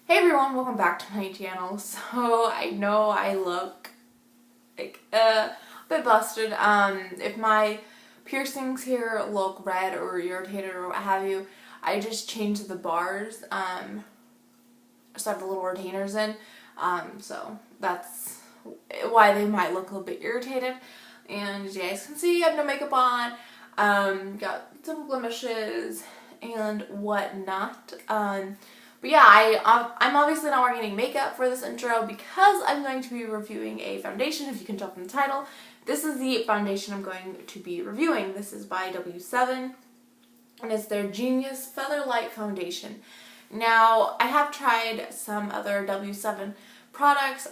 Hey everyone, welcome back to my channel. So I know I look like a bit busted. If my piercings here look red or irritated or what have you, I just changed the bars. I stuck the little retainers in. So that's why they might look a little bit irritated. And as you guys can see, I have no makeup on. Got some blemishes and whatnot. But yeah, I'm obviously not wearing any makeup for this intro because I'm going to be reviewing a foundation, if you can tell from the title. This is the foundation I'm going to be reviewing. This is by W7, and it's their Genius Feather Light Foundation. Now, I have tried some other W7 products,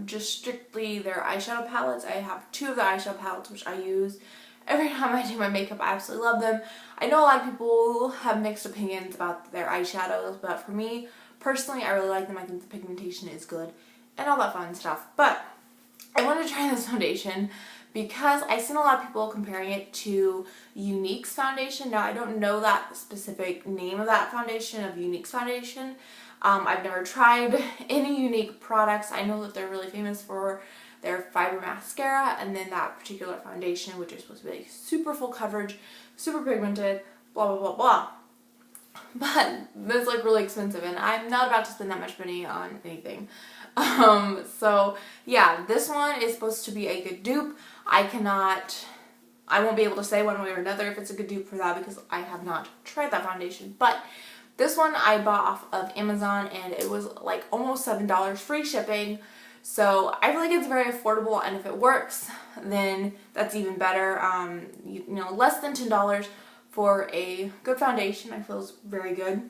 just strictly their eyeshadow palettes. I have two of the eyeshadow palettes which I use every time I do my makeup. I absolutely love them. I know a lot of people have mixed opinions about their eyeshadows, but for me, personally, I really like them. I think the pigmentation is good and all that fun stuff. But I wanted to try this foundation because I've seen a lot of people comparing it to Younique's foundation. Now, I don't know that specific name of that foundation, of Younique's foundation. I've never tried any Younique products. I know that they're really famous for their fiber mascara and then that particular foundation, which is supposed to be like super full coverage, super pigmented, blah blah blah blah. But it's like really expensive and I'm not about to spend that much money on anything. So yeah, this one is supposed to be a good dupe. I won't be able to say one way or another if it's a good dupe for that because I have not tried that foundation. But this one I bought off of Amazon and it was like almost $7 free shipping. So I feel like it's very affordable, and if it works, then that's even better. You know, less than $10 for a good foundation, I feel is very good.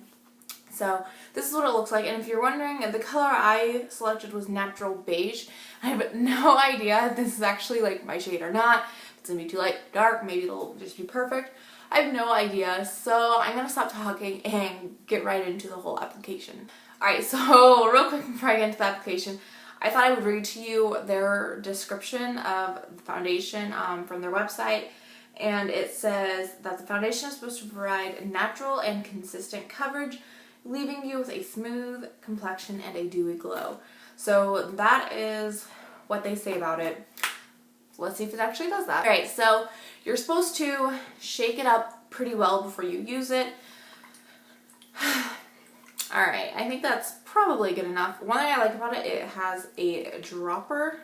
So this is what it looks like, and if you're wondering, the color I selected was Natural Beige. I have no idea if this is actually like my shade or not. If it's gonna be too light, dark, maybe it'll just be perfect. I have no idea, so I'm gonna stop talking and get right into the whole application. Alright, so real quick before I get into the application, I thought I would read to you their description of the foundation from their website, and it says that the foundation is supposed to provide natural and consistent coverage, leaving you with a smooth complexion and a dewy glow. So that is what they say about it. Let's see if it actually does that. Alright, so you're supposed to shake it up pretty well before you use it. Alright, I think that's probably good enough. One thing I like about it, it has a dropper,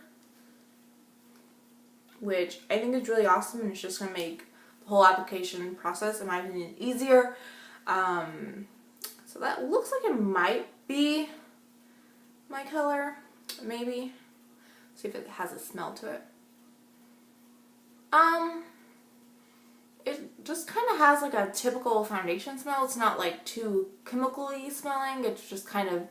which I think is really awesome, and it's just going to make the whole application process, in my opinion, easier. So that looks like it might be my color, maybe. See if it has a smell to it. It just kind of has like a typical foundation smell. It's not like too chemically smelling. It's just kind of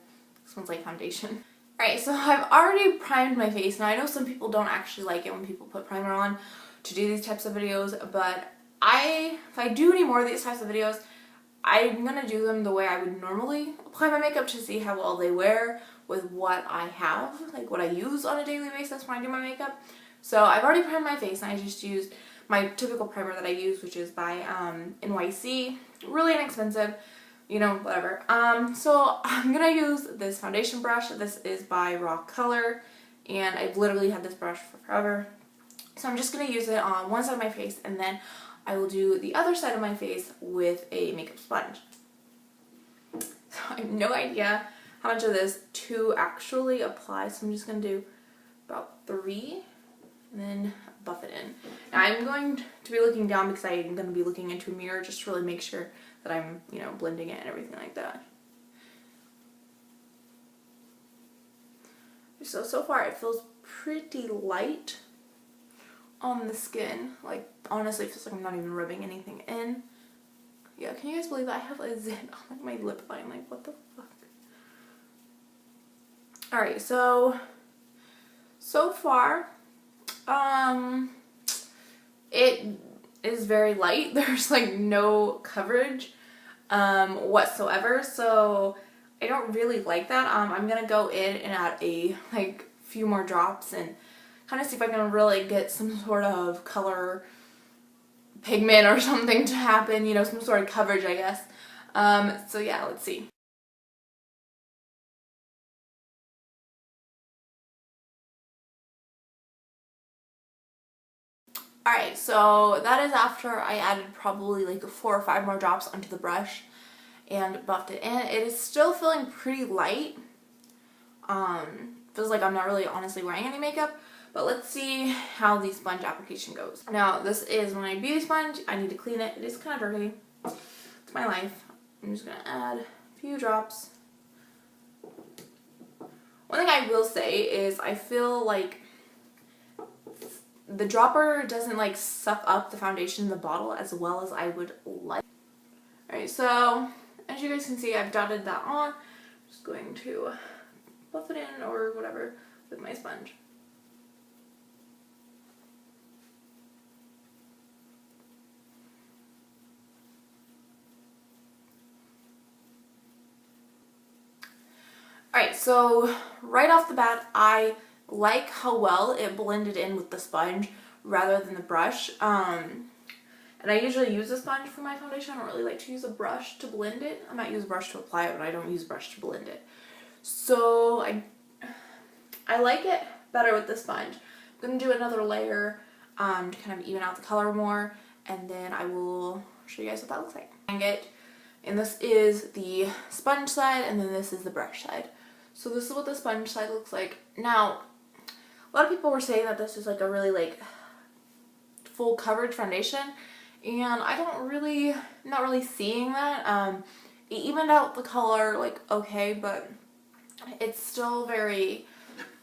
smells like foundation. Alright, so I've already primed my face. Now I know some people don't actually like it when people put primer on to do these types of videos, but if I do any more of these types of videos, I'm going to do them the way I would normally apply my makeup to see how well they wear with what I have, like what I use on a daily basis when I do my makeup. So I've already primed my face and I just used my typical primer that I use, which is by NYC. Really inexpensive, you know, whatever. So I'm gonna use this foundation brush. This is by Raw Color, and I've literally had this brush for forever. So I'm just gonna use it on one side of my face, and then I will do the other side of my face with a makeup sponge. So I have no idea how much of this to actually apply, so I'm just gonna do about 3. And then buff it in. Now I'm going to be looking down because I'm going to be looking into a mirror just to really make sure that I'm, you know, blending it and everything like that. So far it feels pretty light on the skin. Like, honestly, it feels like I'm not even rubbing anything in. Yeah, can you guys believe that? I have a zit on like my lip line? Like, what the fuck? Alright, so far, it is very light. There's like no coverage whatsoever, so I don't really like that. I'm gonna go in and add a few more drops and kind of see if I can really get some sort of color pigment or something to happen, you know, some sort of coverage, I guess. So yeah, let's see. Alright, so that is after I added probably like 4 or 5 more drops onto the brush and buffed it in. It is still feeling pretty light. Feels like I'm not really honestly wearing any makeup, but let's see how the sponge application goes. Now, this is my beauty sponge. I need to clean it. It is kind of dirty. It's my life. I'm just going to add a few drops. One thing I will say is I feel like the dropper doesn't like suck up the foundation in the bottle as well as I would like. Alright, so as you guys can see, I've dotted that on. I'm just going to buff it in or whatever with my sponge. Alright, so right off the bat, I like how well it blended in with the sponge rather than the brush. And I usually use a sponge for my foundation. I don't really like to use a brush to blend it. I might use a brush to apply it, but I don't use a brush to blend it. So I like it better with the sponge. I'm going to do another layer to kind of even out the color more, and then I will show you guys what that looks like. And this is the sponge side, and then this is the brush side. So this is what the sponge side looks like. Now, a lot of people were saying that this is like a really like full coverage foundation, and I don't really, not really seeing that. It evened out the color like okay, but it's still very,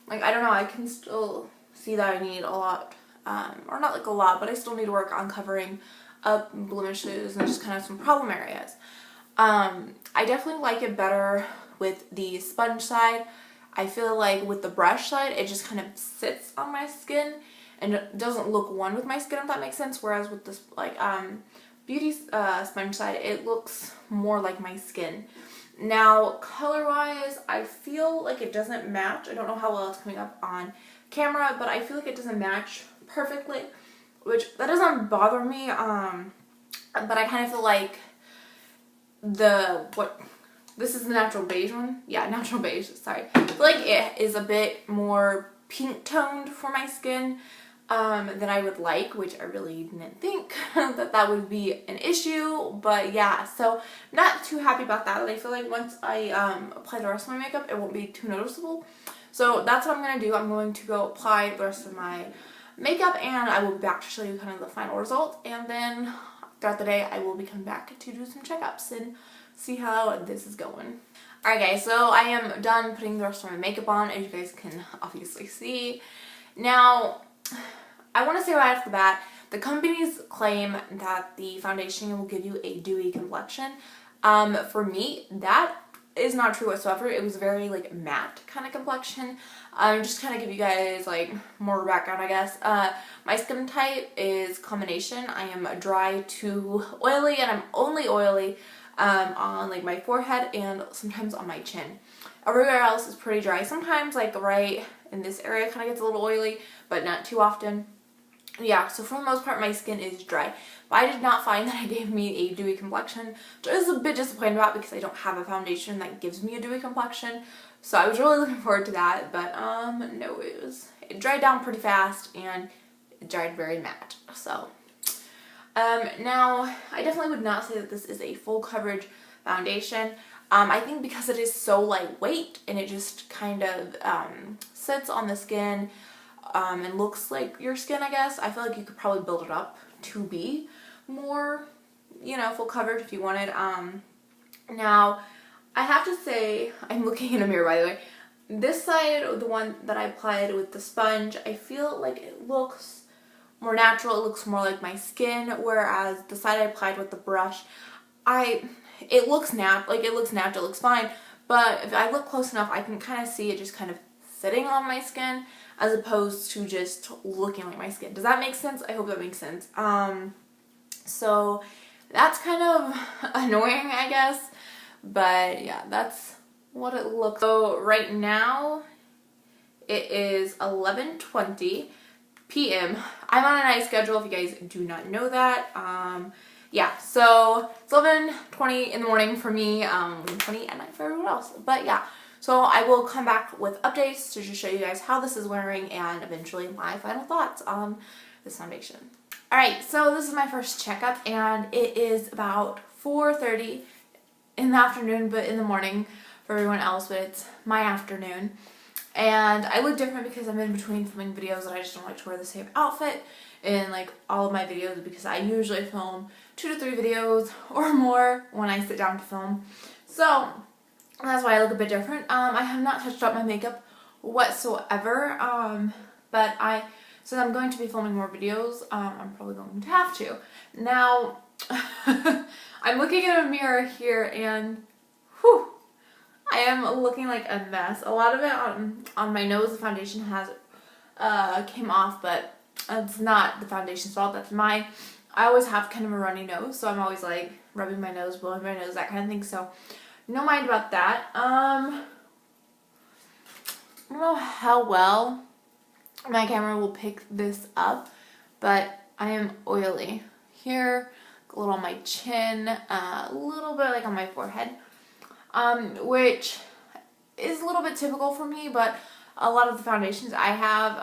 like, I don't know, I can still see that I need a lot, or not like a lot, but I still need to work on covering up blemishes and just kind of some problem areas. I definitely like it better with the sponge side. I feel like with the brush side, it just kind of sits on my skin and it doesn't look one with my skin, if that makes sense. Whereas with this like beauty sponge side, it looks more like my skin. Now, color-wise, I feel like it doesn't match. I don't know how well it's coming up on camera, but I feel like it doesn't match perfectly, which that doesn't bother me. But I kind of feel like this is the natural beige one. Yeah, natural beige, sorry. I feel like it is a bit more pink toned for my skin than I would like, which I really didn't think that would be an issue. But yeah, so not too happy about that. I feel like once I apply the rest of my makeup, it won't be too noticeable. So that's what I'm going to do. I'm going to go apply the rest of my makeup, and I will be back to show you kind of the final result. And then throughout the day, I will be coming back to do some checkups and see how this is going. Alright guys, so I am done putting the rest of my makeup on, as you guys can obviously see. Now, I want to say right off the bat, the companies claim that the foundation will give you a dewy complexion. For me, that is not true whatsoever. It was very like matte kind of complexion. Just kind of give you guys like more background, I guess. My skin type is combination. I am dry to oily, and I'm only oily on like my forehead and sometimes on my chin. Everywhere else is pretty dry. Sometimes like right in this area kind of gets a little oily, but not too often. Yeah, so for the most part my skin is dry. But I did not find that it gave me a dewy complexion, which I was a bit disappointed about because I don't have a foundation that gives me a dewy complexion. So I was really looking forward to that, but no, it dried down pretty fast and it dried very matte. So now I definitely would not say that this is a full coverage foundation. I think because it is so lightweight and it just kind of sits on the skin and looks like your skin, I guess. I feel like you could probably build it up to be more, you know, full coverage if you wanted. Now, I have to say, I'm looking in a mirror by the way, this side, the one that I applied with the sponge, I feel like it looks more natural, it looks more like my skin, whereas the side I applied with the brush, it looks natural, it looks fine, but if I look close enough, I can kind of see it just kind of sitting on my skin as opposed to just looking like my skin. Does that make sense? I hope that makes sense. So that's kind of annoying, I guess, but yeah, that's what it looks. So right now it is 11:20 p.m. I'm on a night schedule if you guys do not know that. Yeah, so it's 11:20 in the morning for me, 20 at night for everyone else. But yeah, so I will come back with updates to just show you guys how this is wearing and eventually my final thoughts on this foundation. Alright, so this is my first checkup and it is about 4:30 in the afternoon, but in the morning for everyone else, but it's my afternoon. And I look different because I'm in between filming videos and I just don't like to wear the same outfit in like all of my videos because I usually film 2 to 3 videos or more when I sit down to film. So that's why I look a bit different. I have not touched up my makeup whatsoever, but since I'm going to be filming more videos, I'm probably going to have to. Now, I'm looking in a mirror here and whew, I am looking like a mess. A lot of it on my nose, the foundation has came off, but it's not the foundation's fault. That's I always have kind of a runny nose, so I'm always like rubbing my nose, blowing my nose, that kind of thing. So no mind about that. I don't know how well my camera will pick this up, but I am oily here, a little on my chin, a little bit like on my forehead, which is a little bit typical for me, but a lot of the foundations I have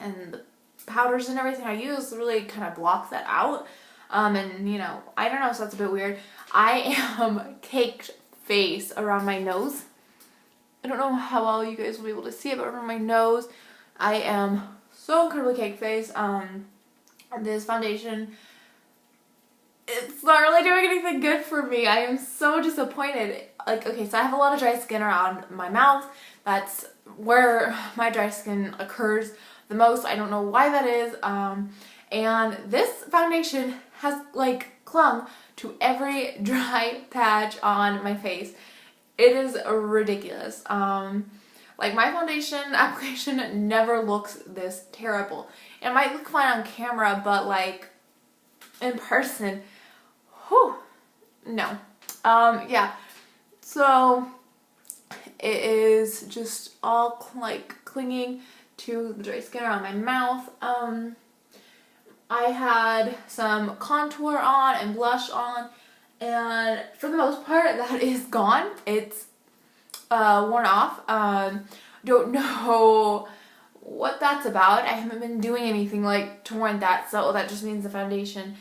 and the powders and everything I use really kind of block that out, and you know, I don't know, so that's a bit weird. I am caked face around my nose. I don't know how well you guys will be able to see it, but around my nose I am so incredibly cake face. This foundation, it's not really doing anything good for me. I am so disappointed. Like, okay, so I have a lot of dry skin around my mouth. That's where my dry skin occurs the most. I don't know why that is. And this foundation has like clung to every dry patch on my face. It is ridiculous. Like, my foundation application never looks this terrible. It might look fine on camera, but like in person, whew, no. Yeah. So it is just all like clinging to the dry skin around my mouth. I had some contour on and blush on, and for the most part that is gone. It's worn off. Don't know what that's about. I haven't been doing anything like to warrant that, so that just means the foundation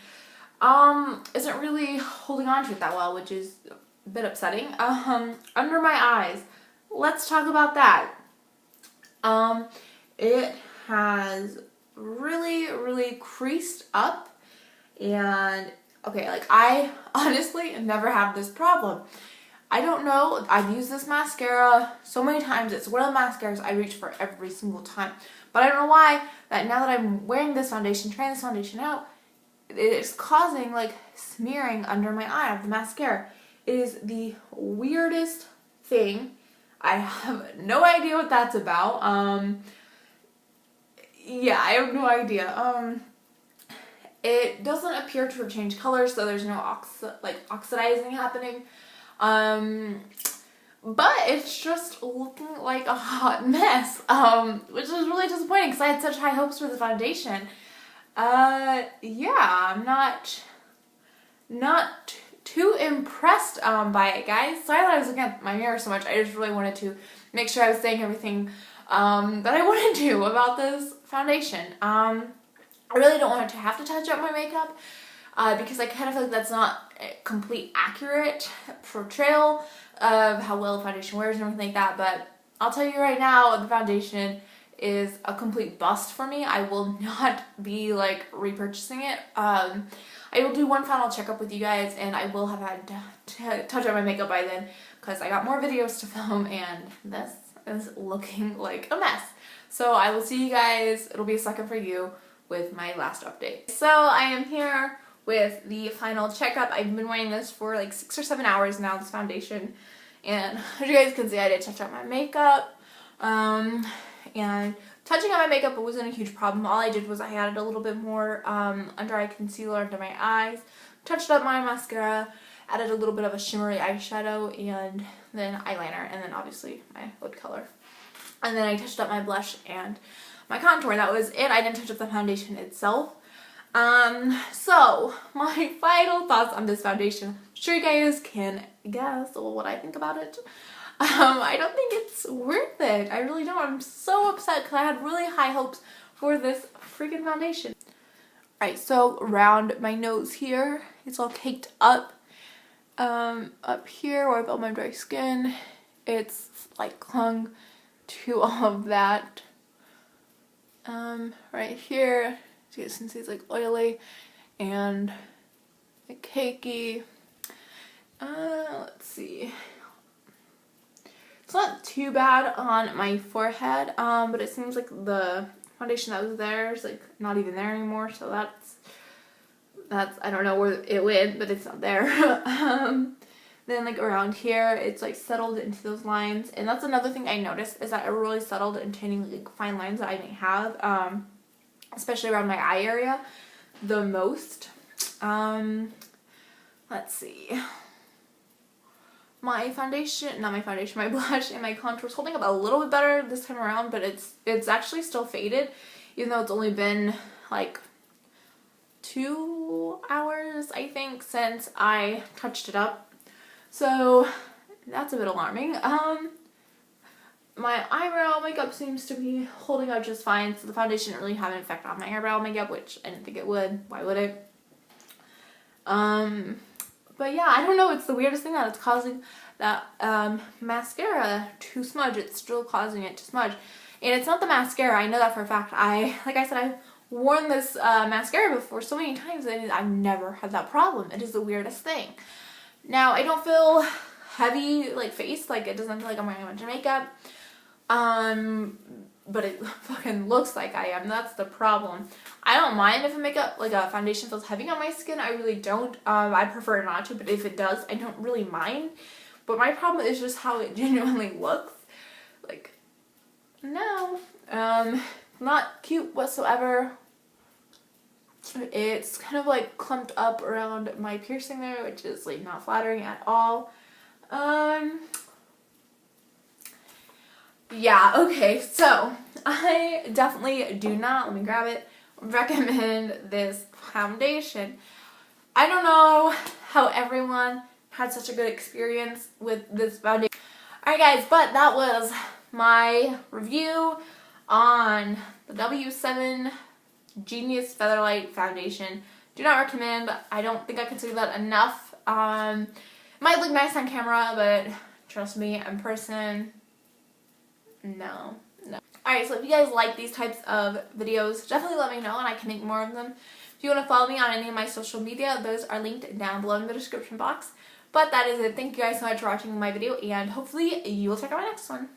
isn't really holding on to it that well, which is a bit upsetting. Under my eyes, let's talk about that. It has really creased up, and okay, like, I honestly never have this problem. I don't know, I've used this mascara so many times. It's one of the mascaras I reach for every single time. But I don't know why, that now that I'm wearing this foundation, trying this foundation out, it's causing like smearing under my eye of the mascara. It is the weirdest thing. I have no idea what that's about. Yeah, I have no idea. It doesn't appear to have changed colors, so there's no oxidizing happening. But it's just looking like a hot mess, which is really disappointing because I had such high hopes for the foundation. Yeah, I'm not too impressed by it, guys. Sorry that I was looking at my mirror so much. I just really wanted to make sure I was saying everything that I wanted to about this foundation. I really don't want to have to touch up my makeup because I kind of feel like that's not a complete accurate portrayal of how well the foundation wears and everything like that. But I'll tell you right now, the foundation is a complete bust for me. I will not be like repurchasing it. I will do one final checkup with you guys, and I will have had to touch up my makeup by then because I got more videos to film and this is looking like a mess. So I will see you guys, it'll be a second for you, with my last update. So I am here with the final checkup. I've been wearing this for like 6 or 7 hours now, this foundation, and as you guys can see, I did touch up my makeup, and touching up my makeup wasn't a huge problem. All I did was I added a little bit more under eye concealer under my eyes, touched up my mascara, added a little bit of a shimmery eyeshadow, and then eyeliner, and then obviously my lip color. And then I touched up my blush and my contour. That was it. I didn't touch up the foundation itself. So my final thoughts on this foundation. I'm sure you guys can guess what I think about it. I don't think it's worth it. I really don't. I'm so upset because I had really high hopes for this freaking foundation. Alright, so around my nose here, it's all caked up. Up here where I felt my dry skin, it's like clung to all of that. Right here, you can see it's like oily and like cakey. Let's see. It's not too bad on my forehead, but it seems like the foundation that was there is like not even there anymore, so that's I don't know where it went, but it's not there. Then like around here, it's like settled into those lines, and that's another thing I noticed is that it really settled into any like fine lines that I may have, especially around my eye area the most. Let's see. My foundation, not my foundation, my blush and my contour is holding up a little bit better this time around, but it's actually still faded, even though it's only been like 2 hours, I think, since I touched it up. So that's a bit alarming. My eyebrow makeup seems to be holding up just fine, so the foundation didn't really have an effect on my eyebrow makeup, which I didn't think it would. Why would it? But yeah, I don't know, it's the weirdest thing that it's causing that mascara to smudge. It's still causing it to smudge. And it's not the mascara, I know that for a fact. Like I said, I've worn this mascara before so many times and I've never had that problem. It is the weirdest thing. Now, I don't feel heavy, like, face, like, it doesn't feel like I'm wearing a bunch of makeup. But it fucking looks like I am. That's the problem. I don't mind if a makeup, like a foundation, feels heavy on my skin. I really don't. I prefer not to, but if it does, I don't really mind. But my problem is just how it genuinely looks. Like, no. Not cute whatsoever. It's kind of like clumped up around my piercing there, which is like not flattering at all. Yeah, okay, so I definitely do not, let me grab it, recommend this foundation. I don't know how everyone had such a good experience with this foundation. Alright guys, but that was my review on the W7 Genius Featherlight Foundation. Do not recommend. I don't think I consider that enough. It might look nice on camera, but trust me, in person, no. Alright, so if you guys like these types of videos, definitely let me know and I can make more of them. If you want to follow me on any of my social media, those are linked down below in the description box. But that is it. Thank you guys so much for watching my video, and hopefully you will check out my next one.